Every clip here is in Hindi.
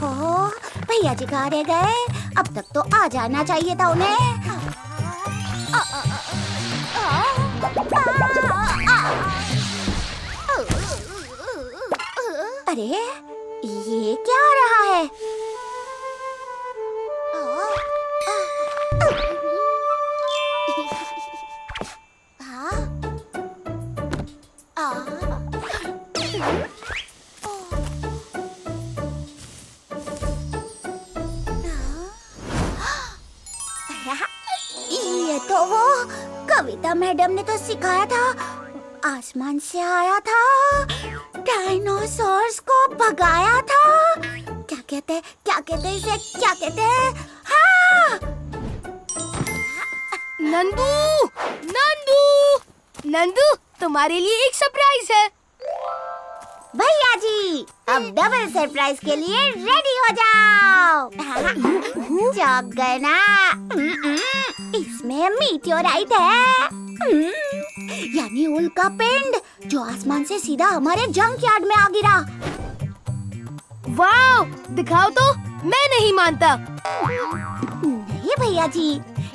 ओहो, भैया जी कहाँ रह गए? अब तक तो आ जाना चाहिए था उन्हें। अरे, ये क्या हो रहा है? ये तो वो कविता मैडम ने तो सिखाया था, आसमान से आया था, डायनासोर्स को भगाया था। क्या कहते इसे क्या कहते हैं? हाँ! नंदू, नंदू, नंदू, तुम्हारे लिए एक सरप्राइज है। भैया जी, अब डबल सरप्राइज के लिए रेडी हो जाओ। चौंक गए ना? इसमें मीटियोराइट है, यानी उल्का पिंड जो आसमान से सीधा हमारे जंक यार्ड में आ गिरा। वाह, दिखाओ तो। मैं नहीं मानता। नहीं भैया जी,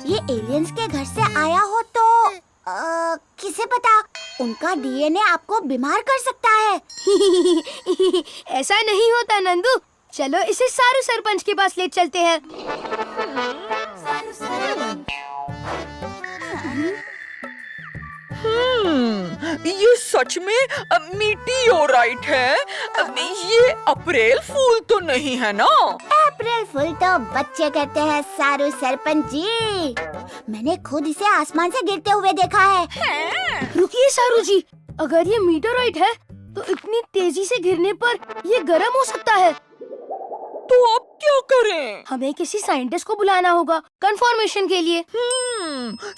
ये एलियंस के घर से आया हो तो किसे पता, उनका डीएनए आपको बीमार कर सकता है। ऐसा नहीं होता नंदू। चलो इसे सारू सरपंच के पास ले चलते हैं। ये सच में मीटियोराइट है? ये अप्रैल फूल तो नहीं है ना? अप्रैल फूल तो बच्चे कहते हैं सारू सरपंच जी। मैंने खुद इसे आसमान से गिरते हुए देखा है। रुकिए सारू जी, अगर ये मीटियोराइट है तो इतनी तेजी से गिरने पर ये गर्म हो सकता है। तो अब क्या करें? हमें किसी साइंटिस्ट को बुलाना होगा कंफर्मेशन के लिए।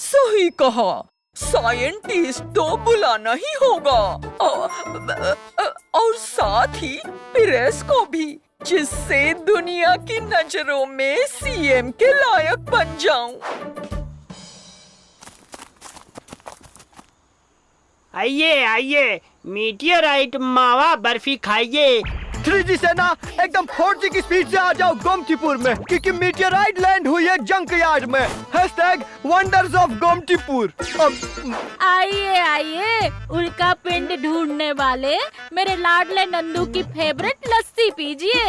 सही कहा, साइंटिस्ट तो बुलाना ही होगा। और साथ ही प्रेस को भी, जिससे दुनिया की नजरों में सीएम के लायक बन जाऊं। आइए आइए, मीटियोराइट मावा बर्फी खाइए। 3G सेना एकदम 4G की स्पीड से आ जाओ गोमतीपुर में, क्योंकि मीटियोराइट लैंड हुई है जंक यार्ड में। #Wonders of Gomtipur. आइए आइए, उल्का पिंड ढूंढने वाले मेरे लाडले नंदू की फेवरेट लस्सी पीजिए।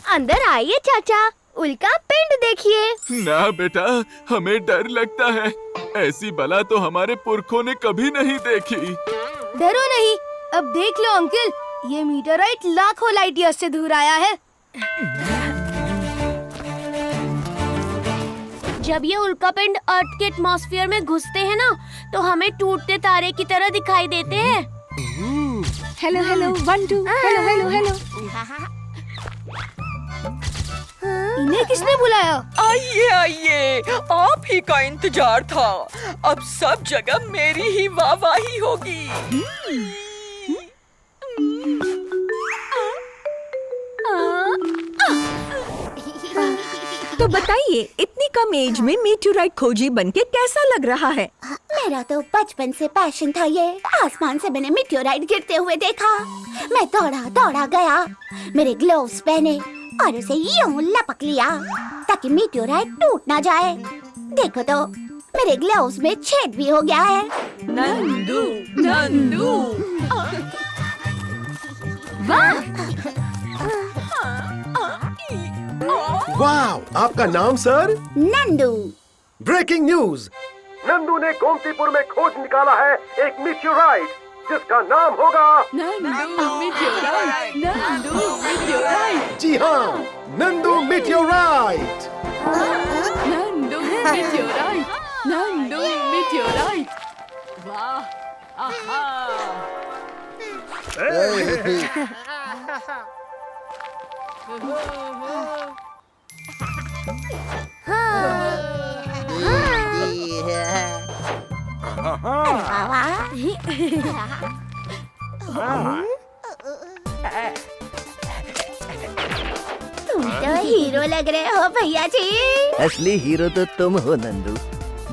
अंदर आइए चाचा, उल्का पिंड देखिए। ना बेटा, हमें डर लगता है। ऐसी बला तो हमारे पुरखों ने कभी नहीं देखी। डरो नहीं, अब देख लो अंकल, ये मीटियोराइट लाखों लाइट ईयर्स से दूर आया है। जब ये उल्का पिंड अर्थ के एटमॉस्फेयर में घुसते हैं ना, तो हमें टूटते तारे की तरह दिखाई देते हैं। Hello hello 1 2, hello hello hello. इन्हें किसने बुलाया? आइए आइए, आप ही का इंतजार था। अब सब जगह मेरी ही वाहवाही होगी। तो बताइए, इतनी कम एज में मीटियोराइट खोजी बनके कैसा लग रहा है? मेरा तो बचपन से पैशन था ये। आसमान से मैंने मीटियोराइट गिरते हुए देखा। मैं दौड़ा गया, मेरे ग्लोव्स पहने और उसे यूं लपक लिया ताकि मीटियोराइट टूट ना जाए। देखो तो, मेरे ग्लोव्स में छेद भी हो गया है। नंदू, नंदू। वाह, आपका नाम sir? Nandu. Breaking news, Nandu ने गोमतीपुर में खोज निकाला है एक मीटियोराइट जिसका नाम होगा नंदू मीटियोराइट, नंदू मीटियोराइट। जी हाँ, Nandu meteorite. Nandu meteorite, Nandu meteorite. वाह, आहा। तुम तो हीरो लग रहे हो भैया जी। असली हीरो तो तुम हो नंदू,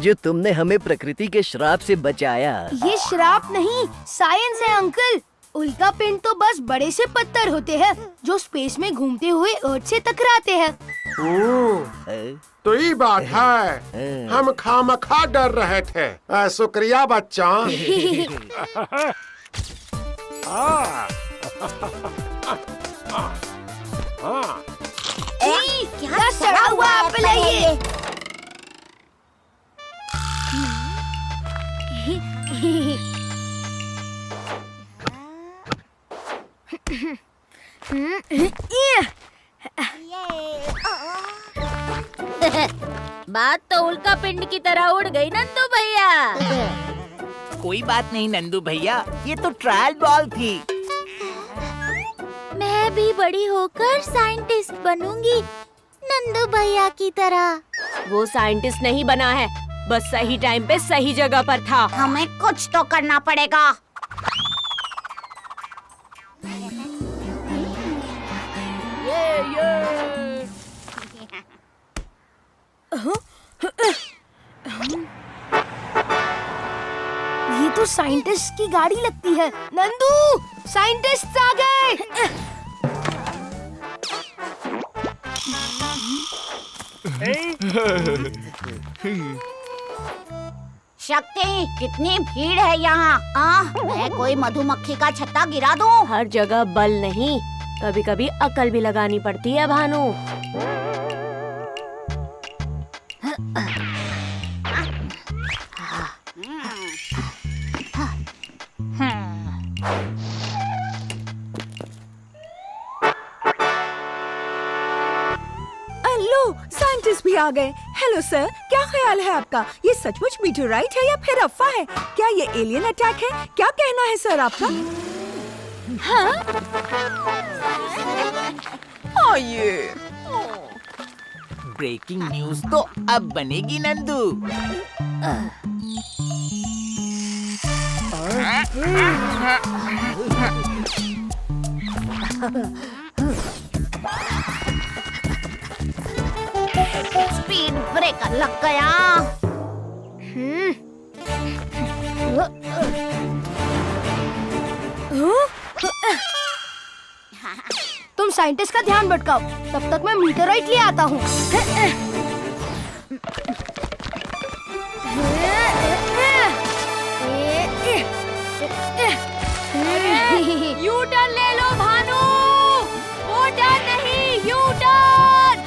जो तुमने हमें प्रकृति के श्राप से बचाया। ये श्राप नहीं, साइंस है अंकल। उल्का पिंड तो बस बड़े से पत्थर होते हैं जो स्पेस में घूमते हुए अर्थ से टकराते हैं। तो ये बात है, हम खामखा डर रहे थे। शुक्रिया बच्चा। क्या सड़ा हुआ एप्पल है ये? बात तो उल्का पिंड की तरह उड़ गई नंदू भैया। कोई बात नहीं नंदू भैया, ये तो ट्रायल बॉल थी। मैं भी बड़ी होकर साइंटिस्ट बनूंगी नंदू भैया की तरह। वो साइंटिस्ट नहीं बना है, बस सही टाइम पे सही जगह पर था। हमें कुछ तो करना पड़ेगा। ये तो साइंटिस्ट की गाड़ी लगती है। नंदू, साइंटिस्ट आ गए। शक्ति, कितनी भीड़ है यहाँ। मैं कोई मधुमक्खी का छत्ता गिरा दूं? हर जगह बल नहीं, कभी कभी अकल भी लगानी पड़ती है भानु। लो, साइंटिस्ट भी आ गए। हेलो सर, क्या ख्याल है आपका? ये सचमुच मीटरराइट है या फिर अफवाह है? क्या ये एलियन अटैक है? क्या कहना है सर आपका? आइए। ब्रेकिंग न्यूज तो अब बनेगी नंदू। स्पीड ब्रेकर लग गया। तुम साइंटिस्ट का ध्यान भटकाओ, तब तक मैं मीटरराइट ले आता हूँ। यू टर्न ले लो भानु, वो टर्न नहीं, यू टर्न।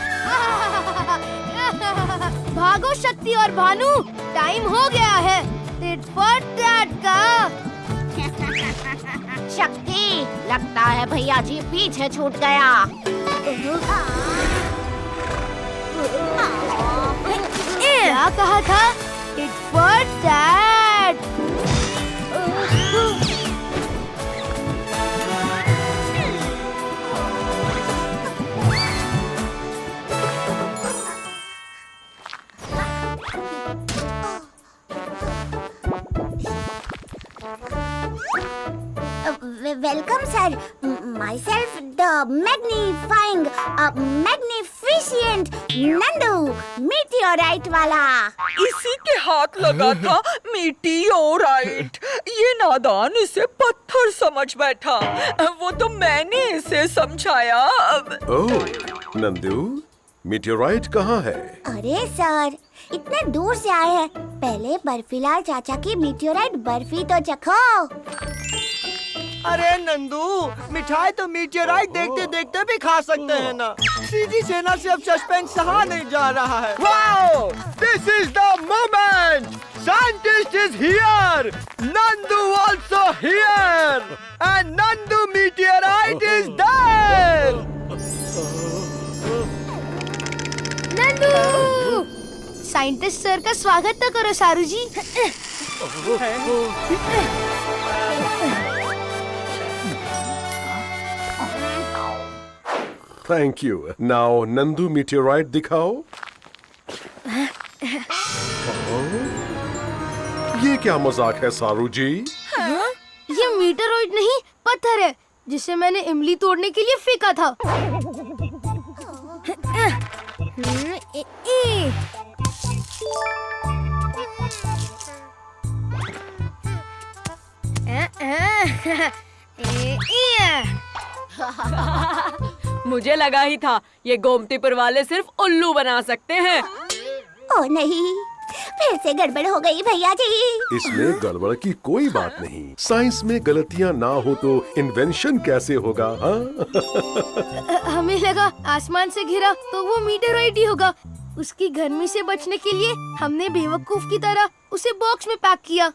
भागो शक्ति और भानु, टाइम हो गया है टिट फॉर टैट का। शक्ति, लगता है भैया जी पीछे छूट गया। क्या कहा था? Tit for tat. Welcome sir, myself the magnificent Nandu, meteorite वाला। इसी के हाथ लगा था मीटियोराइट। ये नादान इसे पत्थर समझ बैठा। वो तो मैंने इसे समझाया। ओह, नंदू, मीटियोराइट कहाँ है? अरे सर, इतने दूर से आए हैं, पहले बर्फीलाल चाचा की मीटियोराइट बर्फी तो चखो। अरे नंदू, मिठाई तो मीटियोराइट देखते देखते भी खा सकते हैं ना। सीधी सेना से अब सस्पेंस सहा नहीं जा रहा है। Wow! This is the moment! Scientist is here! Nandu also here! And Nandu meteorite is there! Nandu, scientist sir का स्वागत तो करो Saru ji. Thank you. Now Nandu meteorite दिखाओ। ये क्या मजाक है सारू जी? ये मीटरराइट नहीं, पत्थर है। जिसे मैंने इमली तोड़ने के लिए फेंका था। मुझे लगा ही था ये गोमतीपुर वाले सिर्फ उल्लू बना सकते हैं। ओ नहीं, फिर से गड़बड़ हो गई भैया जी। इसमें गड़बड़ की कोई बात नहीं। साइंस में गलतियाँ ना हो तो इन्वेंशन कैसे होगा? हाँ? हमें लगा आसमान से घिरा तो वो मीटेरॉइड ही होगा। उसकी गर्मी से बचने के लिए हमने बेवकूफ की तरह उसे बॉक्स में पैक किया।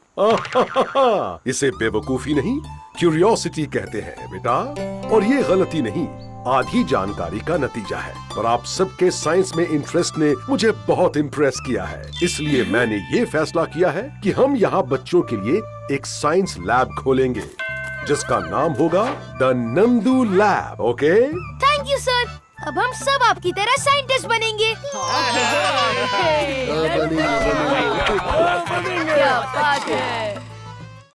इसे बेवकूफी नहीं, क्यूरियोसिटी कहते हैं बेटा। और ये गलती नहीं, आधी जानकारी का नतीजा है। पर आप सबके साइंस में इंटरेस्ट ने मुझे बहुत इम्प्रेस किया है, इसलिए मैंने ये फैसला किया है कि हम यहाँ बच्चों के लिए एक साइंस लैब खोलेंगे, जिसका नाम होगा the Nandu lab. Okay? Thank you sir. अब हम सब आपकी तरह साइंटिस्ट बनेंगे। क्या बात है।